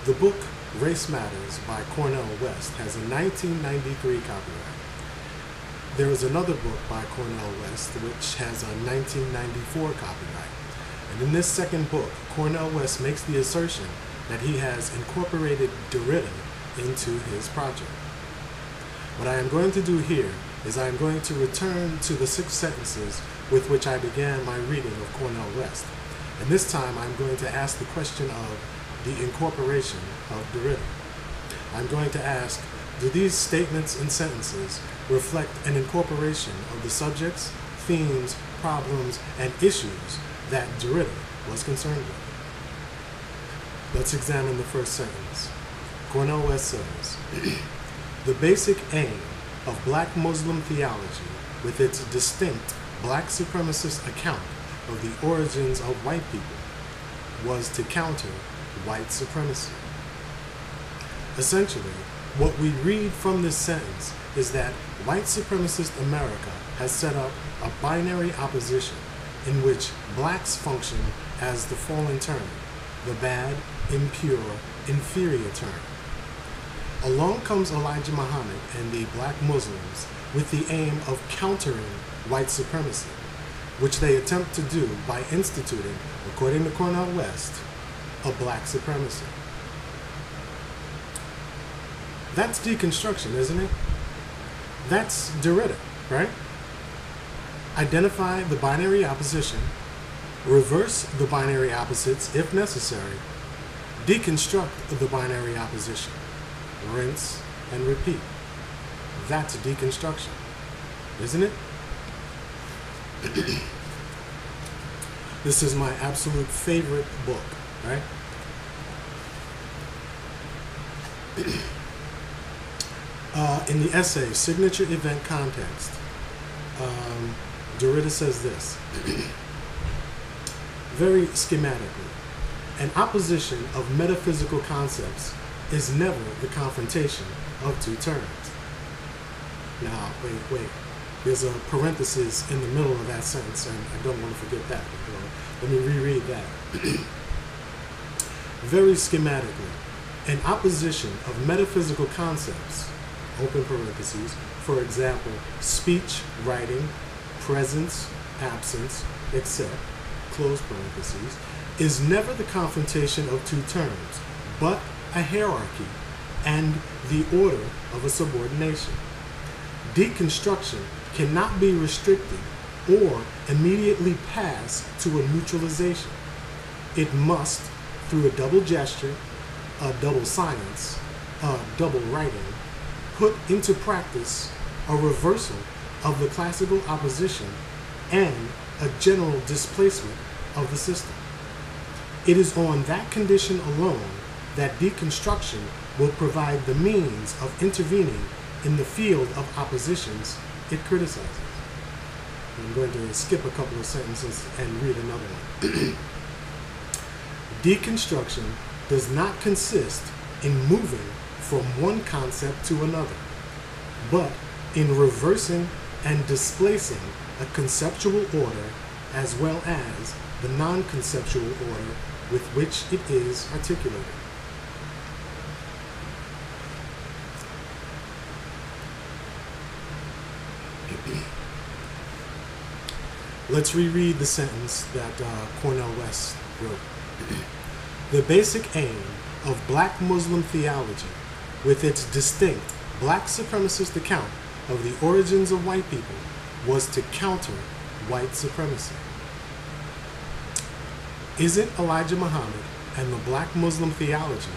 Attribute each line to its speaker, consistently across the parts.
Speaker 1: The book Race Matters by Cornel West has a 1993 copyright. There is another book by Cornel West which has a 1994 copyright. And in this second book, Cornel West makes the assertion that he has incorporated Derrida into his project. What I am going to do here is I am going to return to the 6 sentences with which I began my reading of Cornel West. And this time I'm going to ask the question of the incorporation of Derrida. I'm going to ask, do these statements and sentences reflect an incorporation of the subjects, themes, problems, and issues that Derrida was concerned with? Let's examine the first sentence. Cornel West says, the basic aim of black Muslim theology, with its distinct black supremacist account of the origins of white people, was to counter white supremacy. Essentially, what we read from this sentence is that white supremacist America has set up a binary opposition in which blacks function as the fallen term, the bad, impure, inferior term. Along comes Elijah Muhammad and the black Muslims with the aim of countering white supremacy, which they attempt to do by instituting, according to Cornel West, a black supremacy. That's deconstruction, isn't it? That's Derrida, right? Identify the binary opposition, reverse the binary opposites if necessary, deconstruct the binary opposition, rinse and repeat. That's deconstruction, isn't it? This is my absolute favorite book, right? In the essay, Signature Event Context, Derrida says this, very schematically, an opposition of metaphysical concepts is never the confrontation of two terms. Now, wait. There's a parenthesis in the middle of that sentence, and I don't want to forget that. Let me reread that. Very schematically, an opposition of metaphysical concepts, open parentheses, for example, speech, writing, presence, absence, except, close parentheses, is never the confrontation of two terms, but a hierarchy and the order of a subordination. Deconstruction cannot be restricted or immediately pass to a neutralization. It must, through a double gesture, a double silence, a double writing, put into practice a reversal of the classical opposition and a general displacement of the system. It is on that condition alone that deconstruction will provide the means of intervening in the field of oppositions it criticizes. I'm going to skip a couple of sentences and read another one. Deconstruction does not consist in moving from one concept to another, but in reversing and displacing a conceptual order as well as the non-conceptual order with which it is articulated. Let's reread the sentence that Cornel West wrote. The basic aim of black Muslim theology, with its distinct black supremacist account of the origins of white people, was to counter white supremacy. Isn't Elijah Muhammad and the black Muslim theology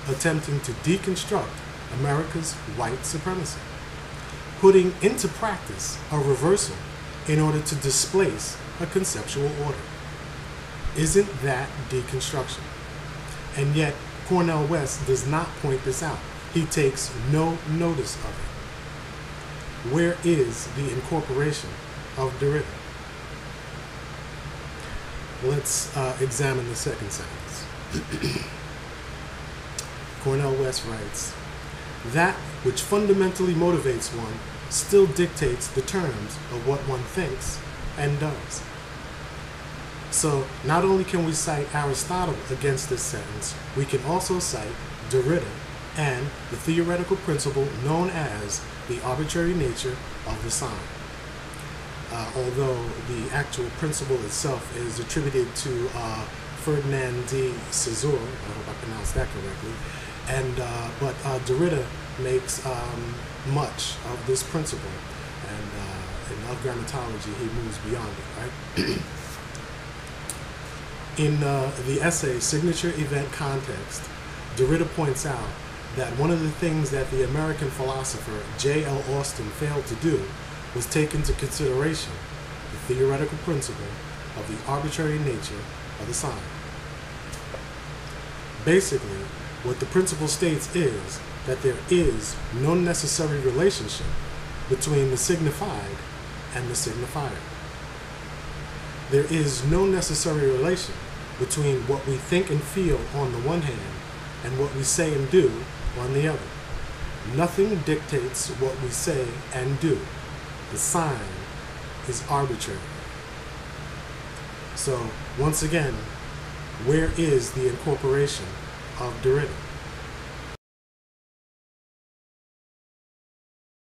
Speaker 1: attempting to deconstruct America's white supremacy, putting into practice a reversal in order to displace a conceptual order? Isn't that deconstruction? And yet, Cornel West does not point this out. He takes no notice of it. Where is the incorporation of Derrida? Let's examine the second sentence. Cornel West writes, that which fundamentally motivates one still dictates the terms of what one thinks and does. So not only can we cite Aristotle against this sentence, we can also cite Derrida and the theoretical principle known as the arbitrary nature of the sign. Although the actual principle itself is attributed to Ferdinand de Saussure, I hope I pronounced that correctly, but Derrida makes much of this principle, and in of-grammatology he moves beyond it, right? In the essay Signature Event Context, Derrida points out that one of the things that the American philosopher J.L. Austin failed to do was take into consideration the theoretical principle of the arbitrary nature of the sign. Basically, what the principle states is that there is no necessary relationship between the signified and the signifier. There is no necessary relation between what we think and feel on the one hand and what we say and do on the other. Nothing dictates what we say and do. The sign is arbitrary. So, once again, where is the incorporation of Derrida?